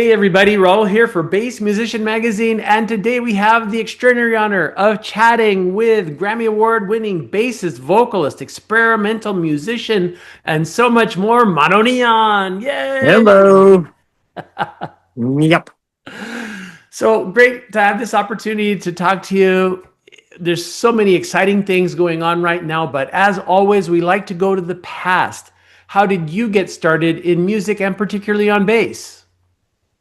Hey everybody, Raul here for Bass Musician Magazine, and today we have the extraordinary honor of chatting with Grammy Award winning bassist, vocalist, experimental musician, and so much more, MonoNeon. Yay! Hello. Yep. So great to have this opportunity to talk to you. There's so many exciting things going on right now, but as always, we like to go to the past. How did you get started in music and particularly on bass?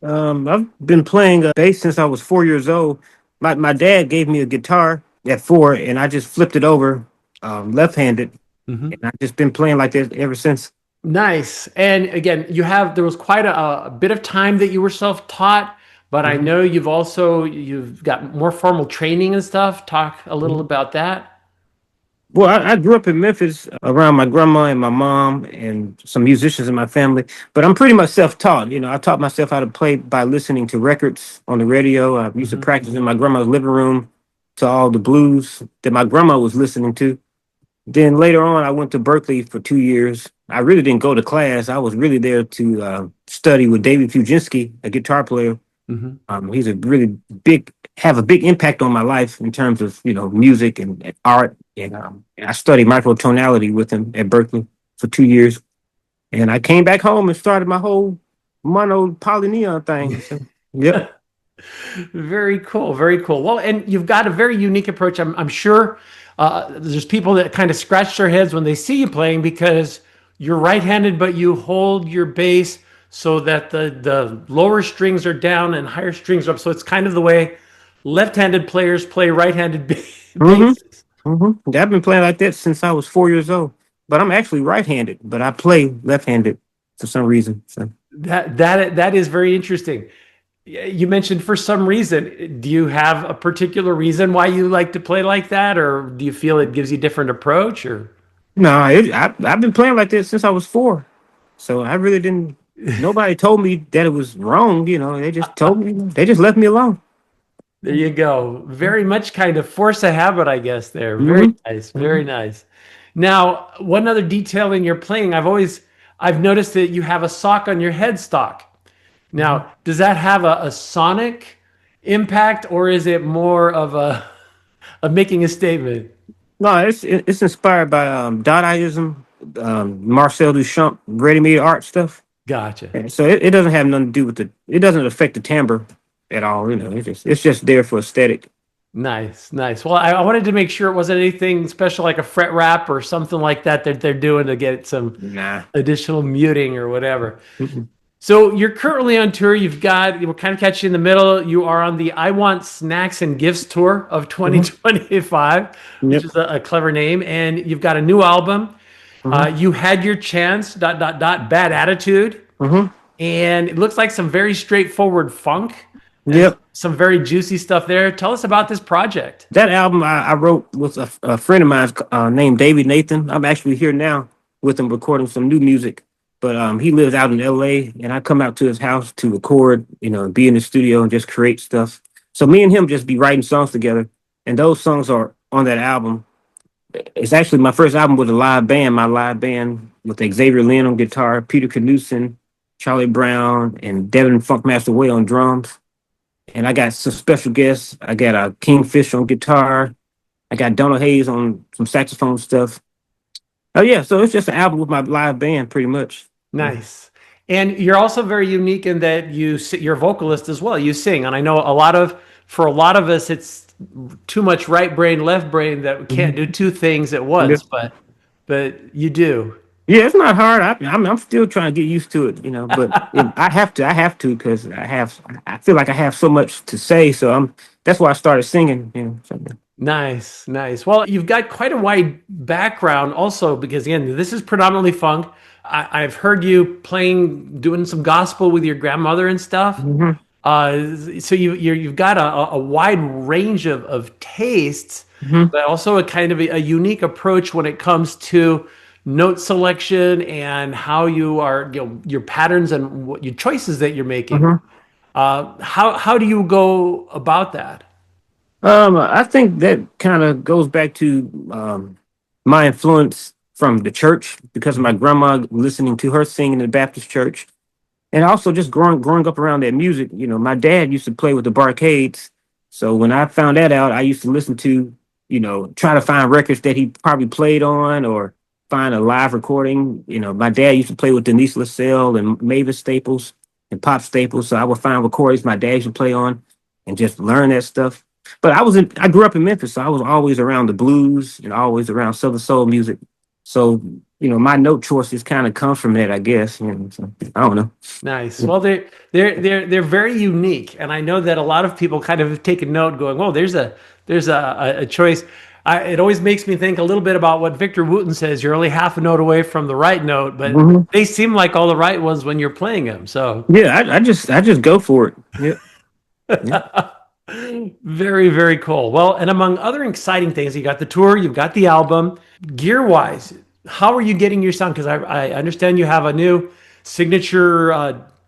I've been playing bass since I was 4 years old. My dad gave me a guitar at four, and I just flipped it over left-handed, and I've just been playing like that ever since. Nice. And again, there was quite a bit of time that you were self-taught, but I Mhm, know you've got more formal training and stuff. Talk a little mhm. about that. Well, I grew up in Memphis around my grandma and my mom and some musicians in my family, but I'm pretty much self-taught. I taught myself how to play by listening to records on the radio. I used to Mhm. practice in my grandma's living room to all the blues that my grandma was listening to. Then later on, I went to Berkeley for 2 years. I really didn't go to class. I was really there to study with David Fuginski, a guitar player. Mhm. He's a really have a big impact on my life in terms of music and art. And I studied microtonality with him at Berkeley for 2 years. And I came back home and started my whole mono polyneon thing. So, yep. Very cool. Very cool. Well, and you've got a very unique approach. I'm sure there's people that kind of scratch their heads when they see you playing because you're right-handed, but you hold your bass so that the lower strings are down and higher strings are up. So it's kind of the way left-handed players play right-handed hmm bass. I've been playing like that since I was 4 years old. But I'm actually right-handed, but I play left-handed for some reason. So. That is very interesting. You mentioned for some reason. Do you have a particular reason why you like to play like that, or do you feel it gives you a different approach? Or No, I've been playing like this since I was four. So I really didn't. Nobody told me that it was wrong. They just told me. They just left me alone. there you go. Very much kind of force a habit, I guess. There, very hmm nice, very hmm nice. Now, one other detail in your playing, I've noticed that you have a sock on your headstock. Now, does that have a sonic impact, or is it more of a of making a statement? No, it's inspired by Dadaism, Marcel Duchamp, ready-made art stuff. Gotcha. And so it doesn't have nothing to do with the. It doesn't affect the timbre at all. It's just there for aesthetic. Nice, nice. Well, I wanted to make sure it wasn't anything special like a fret wrap or something like that that they're doing to get some Nah. additional muting or whatever. Mm-mm. So you're currently on tour. We'll kind of catch you in the middle. You are on the I Want Snacks and Gifts tour of Mhm. 2025, which Yep. is a clever name. And you've got a new album. hmm You had your chance, dot, dot, dot, bad attitude. hmm And it looks like some very straightforward funk and Yep. some very juicy stuff there. Tell us about this project. That album I wrote with a friend of mine named David Nathan. I'm actually here now with him recording some new music. But he lives out in LA, and I come out to his house to record, be in the studio and just create stuff. So me and him just be writing songs together. And those songs are on that album. It's actually my first album with a live band, my live band with Xavier Lynn on guitar, Peter Knudsen, Charlie Brown, and Devin Funkmaster Way on drums. And I got some special guests. I got Kingfish on guitar. I got Donald Hayes on some saxophone stuff. Oh yeah, so it's just an album with my live band, pretty much. Nice. And you're also very unique in that you're a vocalist as well. You sing, and I know for a lot of us, it's too much right brain, left brain that we can't Mhm. do two things at Yeah, once. But you do. yeah, it's not hard. I'm still trying to get used to it, But I have to because I feel like I have so much to say. So that's why I started singing. So. Nice, nice. Well, you've got quite a wide background also because again, this is predominantly funk. I've heard you doing some gospel with your grandmother and stuff. Mhm, So you've got a wide range of tastes, mhm, but also a kind of a unique approach when it comes to note selection and how you are, your patterns and what your choices that you're making. mhm. How do you go about that? I think that kind of goes back to my influence from the church because of my grandma listening to her sing in the Baptist church. And also just growing up around that music, my dad used to play with the Barcades. So when I found that out, I used to listen to, try to find records that he probably played on or find a live recording. My dad used to play with Denise LaSalle and Mavis Staples and Pop Staples. So I would find recordings my dad used to play on and just learn that stuff. But I grew up in Memphis, so I was always around the blues and always around Southern soul music. So, my note choices kind of come from that, I guess. So, I don't know. Nice. Well, they're very unique, and I know that a lot of people kind of have taken note, going, "Whoa, there's a choice." It always makes me think a little bit about what Victor Wooten says. You're only half a note away from the right note, but Mhm. they seem like all the right ones when you're playing them. So Yeah, I just go for it. Yeah. Yeah. very, very cool. Well, and among other exciting things, you got the tour, you've got the album. Gear wise, how are you getting your sound? Because I understand you have a new signature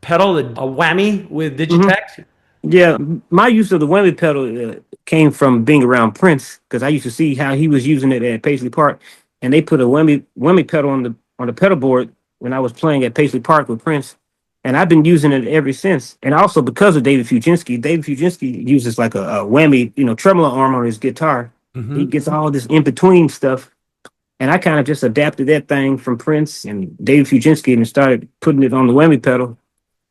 pedal, a whammy with Mhm. Digitech. Yeah, my use of the whammy pedal came from being around Prince because I used to see how he was using it at Paisley Park, and they put a whammy pedal on the pedal board when I was playing at Paisley Park with Prince, and I've been using it ever since. And also because of David Fujinski uses like a whammy, tremolo arm on his guitar. He Hmm. gets all this in between stuff, and I kind of just adapted that thing from Prince and David Fujinski and started putting it on the whammy pedal,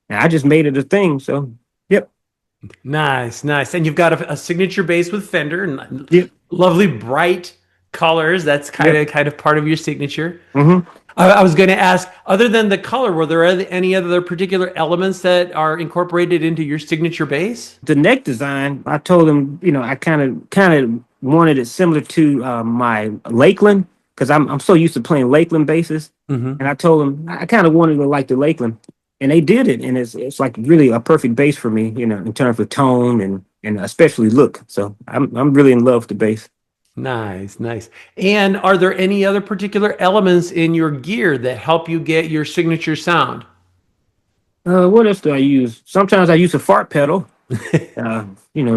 and I just made it a thing. So, yep. Nice, nice. And you've got a signature bass with Fender and Yep. lovely bright colors. That's kind Yep. of kind of part of your signature. Hmm. I was going to ask, other than the color, were there any other particular elements that are incorporated into your signature bass? The neck design, I told him, I kind of wanted it similar to my Lakeland because I'm so used to playing Lakeland basses, Hmm. and I told him I kind of wanted to like the Lakeland, and they did it, and it's like really a perfect bass for me, in terms of tone and especially look. So I'm really in love with the bass. Nice, nice. And are there any other particular elements in your gear that help you get your signature sound? What else do I use? Sometimes I use a fart pedal,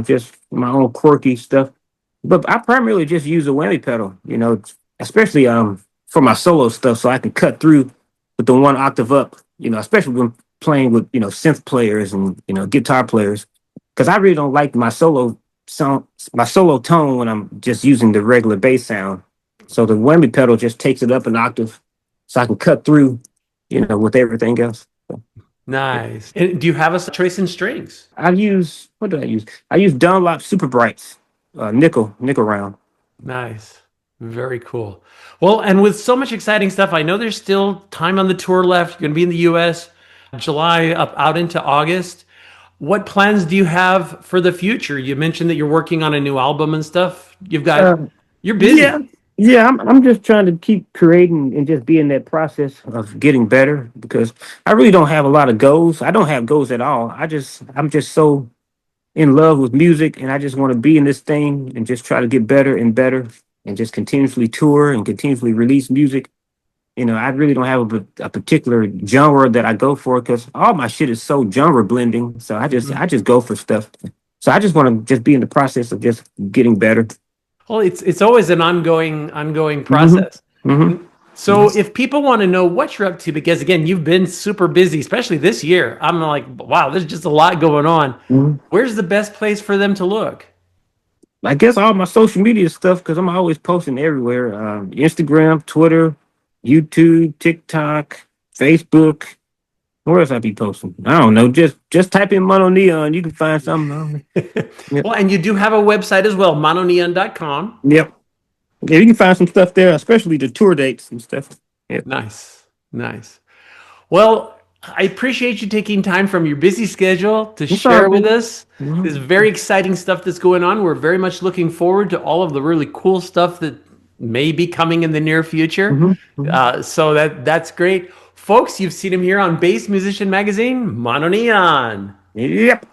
just my own quirky stuff. But I primarily just use a whammy pedal, especially for my solo stuff, so I can cut through with the one octave up, especially when playing with synth players and guitar players, because I really don't like my solo tone when I'm just using the regular bass sound. So the whammy pedal just takes it up an octave, so I can cut through, with everything else. So, yeah. Nice. And do you have a choice in strings? I use what do I use? I use Dunlop Super Brights, nickel round. Nice. Very cool. Well, and with so much exciting stuff, I know there's still time on the tour left. You're going to be in the US, July up out into August. What plans do you have for the future? You mentioned that you're working on a new album and stuff. Uh, You're yeah, busy. yeah. I'm just trying to keep creating and just be in that process of getting better because I really don't have a lot of goals. I don't have goals at all. I'm just so in love with music, and I just want to be in this thing and just try to get better and better and just continuously tour and continuously release music. I really don't have a particular genre that I go for because all my shit is so genre blending. So Mhm. I just go for stuff. So I just want to just be in the process of just getting better. Well, it's always an ongoing Hmm. process. Hmm. So if people want to know what you're up to, because again, you've been super busy, especially this year. I'm like, wow, there's just a lot going on. Hmm. Where's the best place for them to look? I guess all my social media stuff because I'm always posting everywhere: Instagram, Twitter, YouTube, TikTok, Facebook. Where else I be posting? I don't know. Just type in MonoNeon. You can find something. I don't know. Yep. Well, and you do have a website as well, mononeon.com. Yep. Yeah, you can find some stuff there, especially the tour dates and stuff. Yep. Nice. Nice. Well, I appreciate you taking time from your busy schedule to It's all share with good. us Hmm. this very exciting stuff that's going on. We're very much looking forward to all of the really cool stuff that may be coming in the near future. Hmm. Hmm. So that's great. Folks, you've seen him here on Bass Musician Magazine, Mono Neon. Yep.